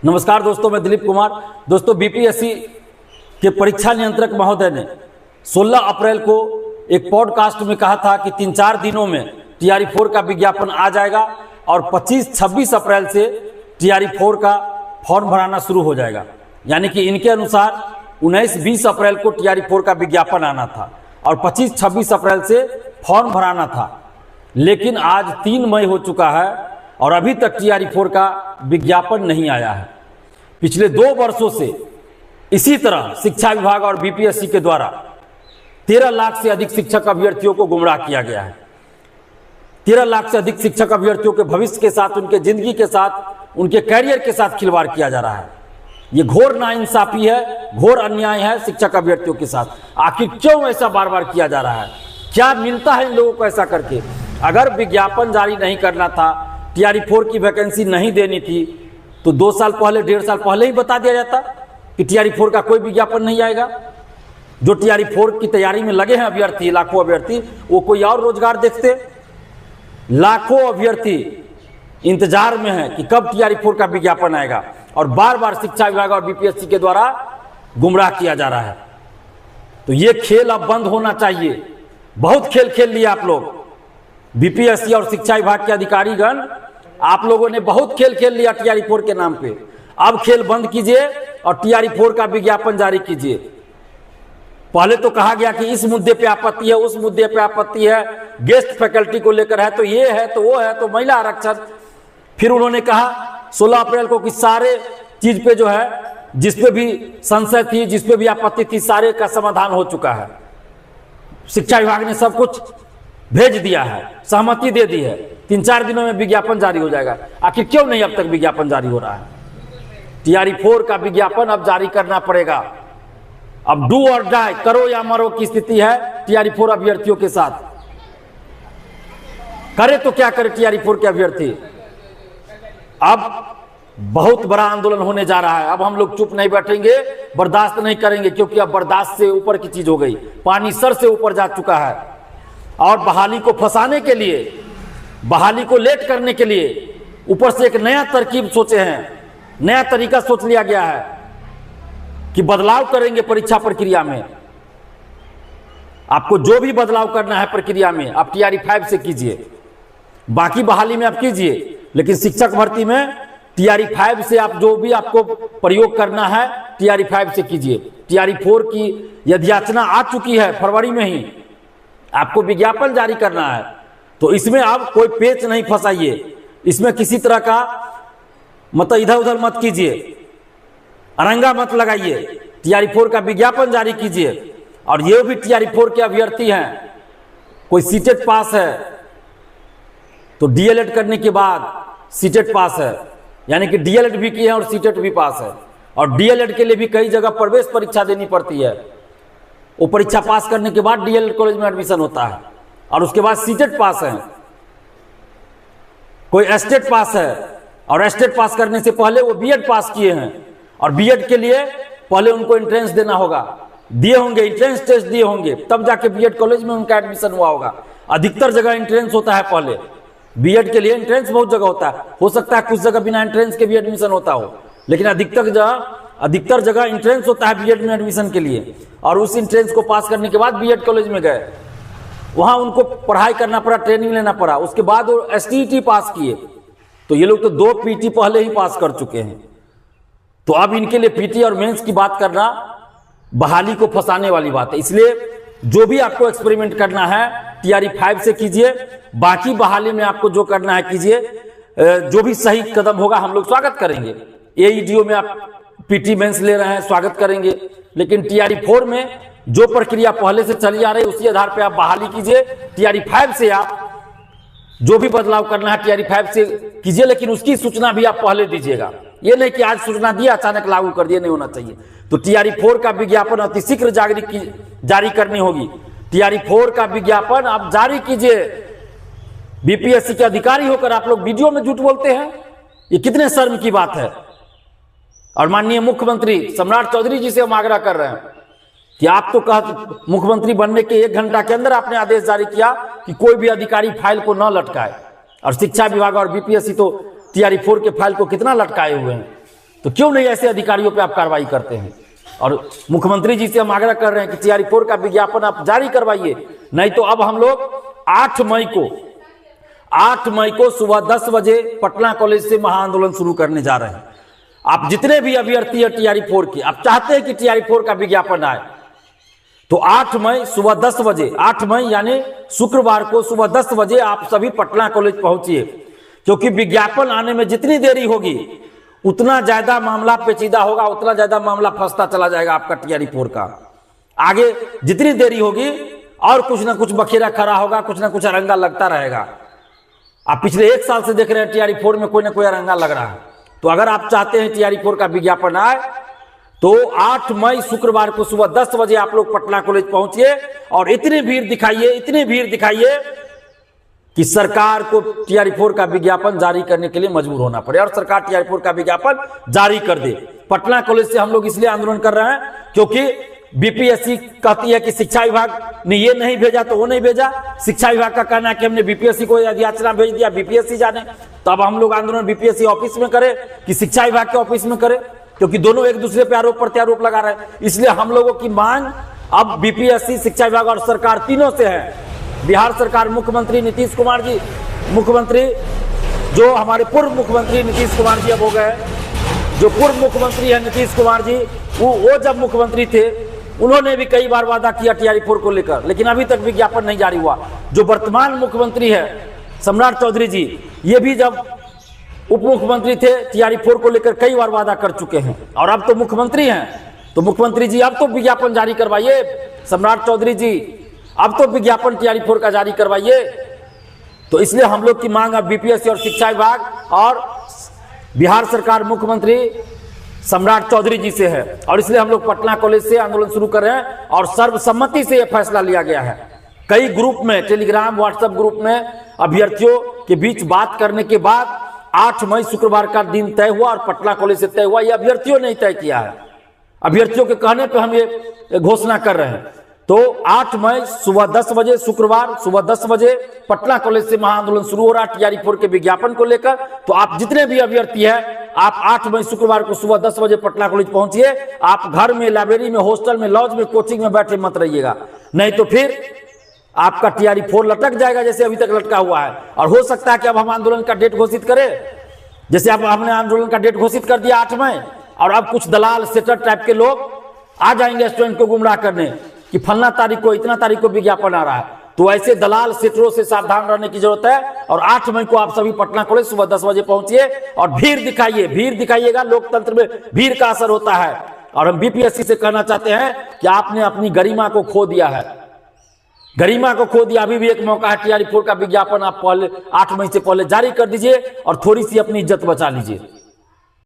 नमस्कार दोस्तों, मैं दिलीप कुमार। दोस्तों, बीपीएससी के परीक्षा नियंत्रक महोदय ने 16 अप्रैल को एक पॉडकास्ट में कहा था कि 3-4 दिनों में टीआरई 4 का विज्ञापन आ जाएगा और 25-26 अप्रैल से टीआरई 4 का फॉर्म भराना शुरू हो जाएगा। यानी कि इनके अनुसार 19-20 अप्रैल को टीआरई 4 का विज्ञापन आना था और 25-26 अप्रैल से फॉर्म भराना था। लेकिन आज 3 मई हो चुका है और अभी तक टीआरई 4 का विज्ञापन नहीं आया है। पिछले 2 वर्षों से इसी तरह शिक्षा विभाग और बीपीएससी के द्वारा 13 लाख से अधिक शिक्षक अभ्यर्थियों को गुमराह किया गया है। 13 लाख से अधिक शिक्षक अभ्यर्थियों के भविष्य के साथ, उनके जिंदगी के साथ, उनके कैरियर के साथ खिलवाड़ किया जा रहा है। ये घोर नाइंसाफी है, घोर अन्याय है शिक्षक अभ्यर्थियों के साथ। आखिर क्यों ऐसा बार बार किया जा रहा है? क्या मिलता है इन लोगों को ऐसा करके? अगर विज्ञापन जारी नहीं करना था, टीआरई 4 की वैकेंसी नहीं देनी थी, तो 2 साल पहले, 1.5 साल पहले ही बता दिया जाता कि टीआरई 4 का कोई विज्ञापन नहीं आएगा। जो टीआरई 4 की तैयारी में लगे हैं अभ्यर्थी, लाखों अभ्यर्थी, वो कोई और रोजगार देखते। लाखों अभ्यर्थी इंतजार में हैं कि कब टीआरई 4 का विज्ञापन आएगा और बार बार शिक्षा विभाग और बीपीएससी के द्वारा गुमराह किया जा रहा है। तो ये खेल अब बंद होना चाहिए। बहुत खेल खेल लिया आप लोग, बीपीएससी और शिक्षा विभाग के अधिकारीगण, आप लोगों ने बहुत खेल खेल लिया टीआरई 4 के नाम पे। अब खेल बंद कीजिए और टीआरई 4 का विज्ञापन जारी कीजिए। पहले तो कहा गया कि इस मुद्दे पे आपत्ति है, उस मुद्दे पे आपत्ति है, गेस्ट फैकल्टी को लेकर है, तो ये है, तो वो है, तो महिला आरक्षण। फिर उन्होंने कहा 16 अप्रैल को कि सारे चीज पे जो है, जिसपे भी संशय थी, जिसपे भी आपत्ति थी, सारे का समाधान हो चुका है। शिक्षा विभाग ने सब कुछ भेज दिया है, सहमति दे दी है, 3-4 दिनों में विज्ञापन जारी हो जाएगा। आखिर क्यों नहीं अब तक विज्ञापन जारी हो रहा है? टीआरई 4 का विज्ञापन अब जारी करना पड़ेगा। अब डू और डाई, करो या मरो की स्थिति है टीआरई 4 अभ्यर्थियों के साथ। करे तो क्या करे टीआरई 4 के अभ्यर्थी? अब बहुत बड़ा आंदोलन होने जा रहा है। अब हम लोग चुप नहीं बैठेंगे, बर्दाश्त नहीं करेंगे, क्योंकि अब बर्दाश्त से ऊपर की चीज हो गई। पानी सर से ऊपर जा चुका है और बहाली को फंसाने के लिए, बहाली को लेट करने के लिए ऊपर से एक नया तरकीब सोचे हैं, नया तरीका सोच लिया गया है कि बदलाव करेंगे परीक्षा प्रक्रिया में। आपको जो भी बदलाव करना है प्रक्रिया में, आप टीआरई 5 से कीजिए, बाकी बहाली में आप कीजिए, लेकिन शिक्षक भर्ती में टीआरई 5 से आप जो भी आपको प्रयोग करना है टीआरई 5 से कीजिए। टीआरई 4 की यदि याचना आ चुकी है फरवरी में ही, आपको विज्ञापन जारी करना है, तो इसमें आप कोई पेच नहीं फंसाइए, इसमें किसी तरह का मतलब इधर उधर मत कीजिए, अरंगा मत लगाइए। टीआरई 4 का विज्ञापन जारी कीजिए। और ये भी टीआरई 4 के अभ्यर्थी हैं, कोई सीटेट पास है तो डीएलएड करने के बाद सीटेट पास है, यानी कि डीएलएड भी किए हैं और सीटेट भी पास है। और डीएलएड के लिए भी कई जगह प्रवेश परीक्षा देनी पड़ती है। वो परीक्षा पास करने के बाद डीएलएड कॉलेज में एडमिशन होता है और उसके बाद सीटेट पास है। कोई एस्टेट पास है और एस्टेट पास करने से पहले वो बीएड पास किए हैं और बीएड के लिए पहले उनको एंट्रेंस देना होगा, दिए होंगे, एंट्रेंस टेस्ट दिए होंगे, तब जाके बीएड कॉलेज में उनका एडमिशन हुआ होगा। अधिकतर जगह एंट्रेंस होता है पहले, बीएड के लिए एंट्रेंस बहुत जगह होता है। हो सकता है कुछ जगह बिना एंट्रेंस के भी एडमिशन होता हो, लेकिन अधिकतर जगह एंट्रेंस होता है बीएड में एडमिशन के लिए। और उस एंट्रेंस को पास करने के बाद बीएड कॉलेज में गए, वहां उनको पढ़ाई करना पड़ा, ट्रेनिंग लेना पड़ा, उसके बाद वो एसटीईटी पास किए। तो ये लोग तो 2 पीटी पहले ही पास कर चुके हैं। तो अब इनके लिए पीटी और मेंस की बात करना बहाली को फंसाने वाली बात है। इसलिए जो भी आपको एक्सपेरिमेंट करना है टीआरई 5 से कीजिए, बाकी बहाली में आपको जो करना है कीजिए। जो भी सही कदम होगा हम लोग स्वागत करेंगे। एईडीओ में आप पीटी मेंस ले रहे हैं, स्वागत करेंगे, लेकिन टीआरई 4 में जो प्रक्रिया पहले से चली आ रही है उसी आधार पर आप बहाली कीजिए। टीआरई 5 से आप जो भी बदलाव करना है टीआरई 5 से कीजिए, लेकिन उसकी सूचना भी आप पहले दीजिएगा। ये नहीं कि आज सूचना दिया अचानक लागू कर दिए, नहीं होना चाहिए। तो टीआरई 4 का विज्ञापन अतिशीघ्र जारी करनी होगी। टीआरई 4 का विज्ञापन आप जारी कीजिए। बीपीएससी के अधिकारी होकर आप लोग वीडियो में झूठ बोलते हैं, ये कितने शर्म की बात है। और माननीय मुख्यमंत्री सम्राट चौधरी जी से हम आग्रह कर रहे हैं कि आप तो मुख्यमंत्री बनने के 1 घंटा के अंदर आपने आदेश जारी किया कि कोई भी अधिकारी फाइल को न लटकाए, और शिक्षा विभाग और बीपीएससी तो टीआरई 4 के फाइल को कितना लटकाए हुए हैं। तो क्यों नहीं ऐसे अधिकारियों पे आप कार्रवाई करते हैं? और मुख्यमंत्री जी से हम आग्रह कर रहे हैं कि टीआरई 4 का विज्ञापन आप जारी करवाइए, नहीं तो अब हम लोग 8 मई को सुबह 10 बजे पटना कॉलेज से महाआंदोलन शुरू करने जा रहे हैं। आप जितने भी अभ्यर्थी है टीआरई 4 की, आप चाहते हैं कि टीआरई 4 का विज्ञापन आए, तो 8 मई सुबह 10 बजे, 8 मई यानी शुक्रवार को सुबह 10 बजे आप सभी पटना कॉलेज पहुंचिए, क्योंकि विज्ञापन आने में जितनी देरी होगी उतना ज्यादा मामला पेचीदा होगा, उतना ज्यादा मामला फंसता चला जाएगा आपका टीआरई 4 का। आगे जितनी देरी होगी और कुछ ना कुछ बखेरा खड़ा होगा, कुछ ना कुछ अरंगा लगता रहेगा। आप पिछले 1 साल से देख रहे हैं टीआरई 4 में कोई ना कोई अरंगा लग रहा है। तो अगर आप चाहते हैं टीआरई 4 का विज्ञापन आए तो 8 मई शुक्रवार को सुबह 10 बजे आप लोग पटना कॉलेज पहुंचिए और इतनी भीड़ दिखाइए कि सरकार को टीआरई 4 का विज्ञापन जारी करने के लिए मजबूर होना पड़े और सरकार टीआरई 4 का विज्ञापन जारी कर दे। पटना कॉलेज से हम लोग इसलिए आंदोलन कर रहे हैं क्योंकि बीपीएससी कहती है कि शिक्षा विभाग ने ये नहीं भेजा तो वो नहीं भेजा। शिक्षा विभाग का कहना है कि हमने बीपीएससी को याचना भेज दिया, बीपीएससी जाने। तो अब हम लोग आंदोलन बीपीएससी ऑफिस में करें कि शिक्षा विभाग के ऑफिस में करें, क्योंकि दोनों एक दूसरे पर आरोप प्रत्यारोप लगा रहे हैं। इसलिए हम लोगों की मांग अब बीपीएससी, शिक्षा विभाग और सरकार तीनों से है। बिहार सरकार, मुख्यमंत्री नीतीश कुमार जी, मुख्यमंत्री जो हमारे पूर्व मुख्यमंत्री नीतीश कुमार जी अब हो गए, जो पूर्व मुख्यमंत्री है नीतीश कुमार जी, वो जब मुख्यमंत्री थे उन्होंने भी कई बार वादा किया टीआरई 4 को लेकर, लेकिन अभी तक विज्ञापन नहीं जारी हुआ। जो वर्तमान मुख्यमंत्री है सम्राट चौधरी जी, ये भी जब उप मुख्यमंत्री थे टीआरई 4 को लेकर कई बार वादा कर चुके हैं और अब तो मुख्यमंत्री हैं। तो मुख्यमंत्री जी अब तो विज्ञापन जारी करवाइए, सम्राट चौधरी जी अब तो विज्ञापन टीआरई 4 का जारी करवाइए। तो इसलिए हम लोग की मांग अब बीपीएससी और शिक्षा विभाग और बिहार सरकार, मुख्यमंत्री सम्राट चौधरी जी से है और इसलिए हम लोग पटना कॉलेज से आंदोलन शुरू कर रहे हैं और सर्वसम्मति से यह फैसला लिया गया है। कई ग्रुप में, टेलीग्राम, व्हाट्सएप ग्रुप में अभ्यर्थियों के बीच बात करने के बाद 8 मई शुक्रवार का दिन तय हुआ और पटना कॉलेज से तय हुआ। यह अभ्यर्थियों ने तय किया है, अभ्यर्थियों के कहने पर हम ये घोषणा कर रहे हैं। तो 8 मई सुबह 10 बजे, शुक्रवार सुबह 10 बजे पटना कॉलेज से महाआंदोलन शुरू हो रहा है टीआरई 4 के विज्ञापन को लेकर। तो आप जितने भी अभ्यर्थी हैं, आप 8 मई शुक्रवार को सुबह 10 बजे पटना कॉलेज पहुंचिए। आप घर में, लाइब्रेरी में, हॉस्टल में, लॉज में, कोचिंग में बैठे मत रहिएगा, नहीं तो फिर आपका टीआरई 4 लटक जाएगा जैसे अभी तक लटका हुआ है। और हो सकता है कि अब हम आंदोलन का डेट घोषित करें, जैसे अब हमने आंदोलन का डेट घोषित कर दिया 8 मई, और अब कुछ दलाल सेटर टाइप के लोग आ जाएंगे स्टूडेंट को गुमराह करने कि फलना तारीख को, इतना तारीख को विज्ञापन आ रहा है। तो ऐसे दलाल सेटरों से सावधान रहने की जरूरत है। और 8 मई को आप सभी पटना कॉलेज सुबह 10 बजे पहुंचिए और भीड़ दिखाइएगा। लोकतंत्र में भीड़ का असर होता है। और हम बीपीएससी से कहना चाहते हैं कि आपने अपनी गरिमा को खो दिया है, गरिमा को खो दिया। अभी भी एक मौका है, टीआरई 4 का विज्ञापन आप पहले 8 मई से पहले जारी कर दीजिए और थोड़ी सी अपनी इज्जत बचा लीजिए।